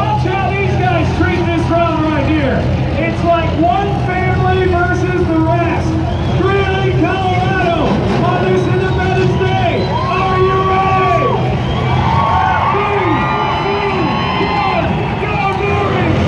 Watch how these guys treat this round right here. It's like one family versus the rest. Greeley, Colorado, on this Independence Day. Are you ready? 3, 2, 1, go Bruins!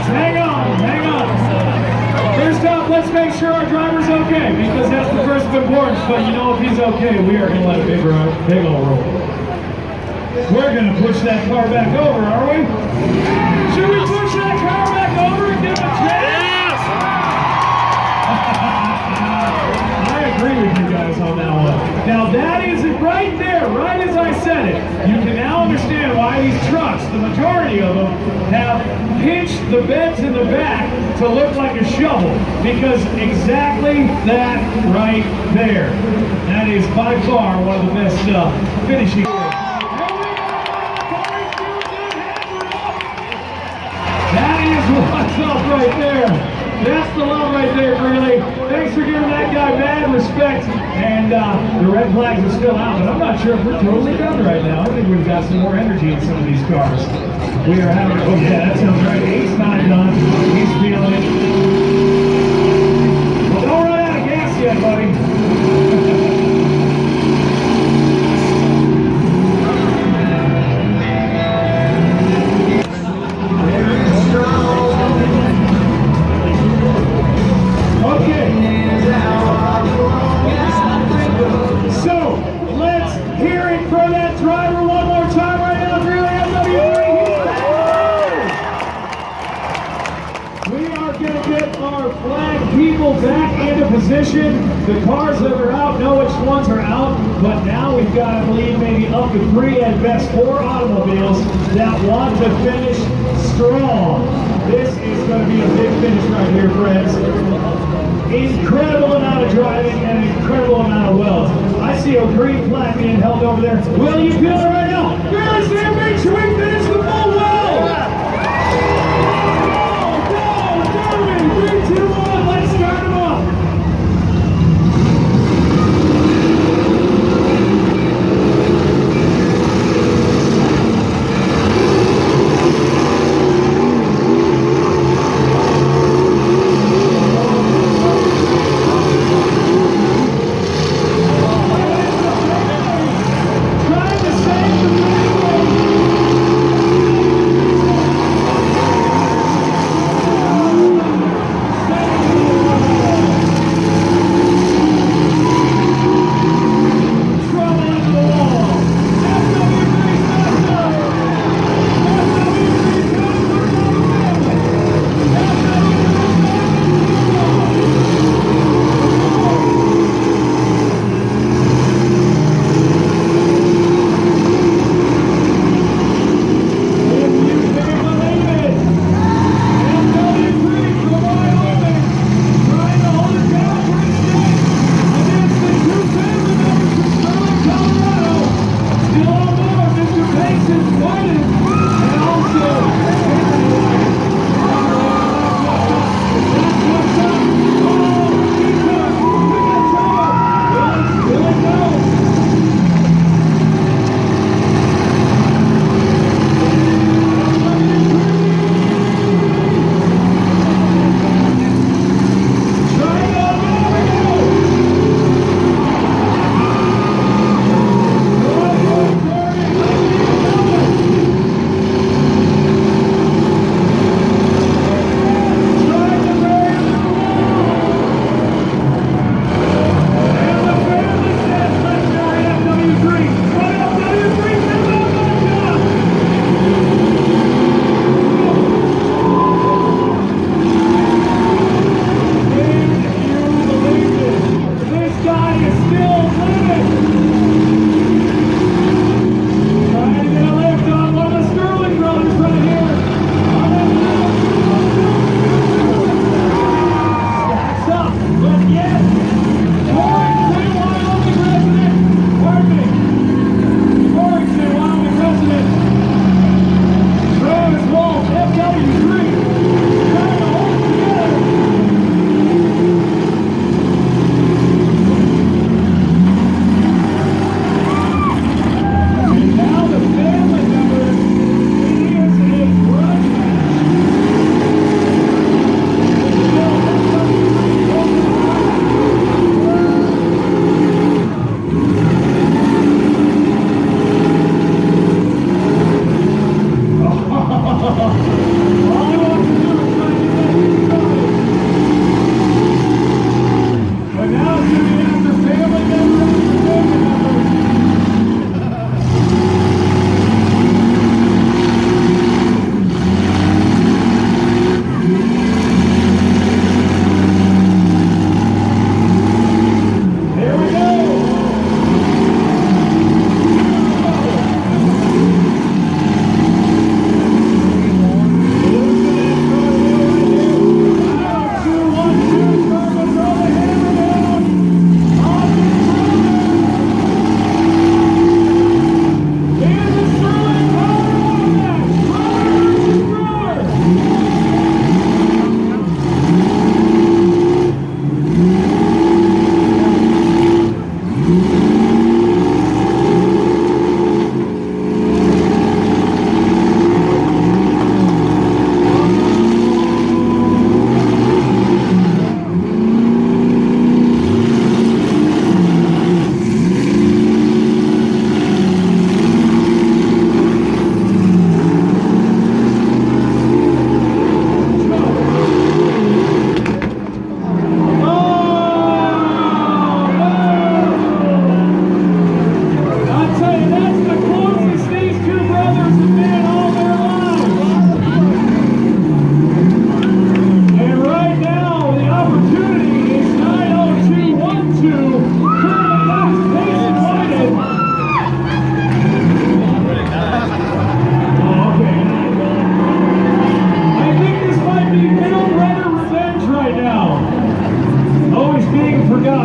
Hang on, hang on. First off, let's make sure our driver's okay, because that's the first of importance. But you know, if he's okay, we are going to let a big old roll. We're going to push that car back over, are we? Should we push that car back over and give him a chance? I agree with you guys on that one. Now that is it right there, right as I said it. You can now understand why these trucks, the majority of them, have pinched the beds in the back to look like a shovel, because exactly that right there. That is by far one of the best finishing. That is what's up right there. That's the love right there, Greeley. Thanks for giving that guy mad respect. And the red flags are still out, but I'm not sure if we're totally done right now. I think we've got some more energy in some of these cars. We are having, oh yeah, that sounds right. He's not done. He's feeling it. Well, don't run out of gas yet, buddy. Back into position. The cars that are out know which ones are out, but now we've got, I believe, maybe up to 3 at best 4 automobiles that want to finish strong. This is going to be a big finish right here, friends. Incredible amount of driving and an incredible amount of welds. I see a green flag being held over there. Will you feel it right now? Guys, make sure we finish the full weld. Go, Derby, 3, 2, 1. Let's start them up. Trying to save the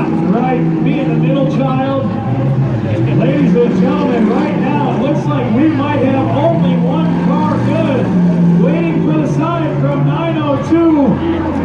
spot, right? Me and the middle child. Ladies and gentlemen, right now it looks like we might have only one car good. Waiting for the sign from 902.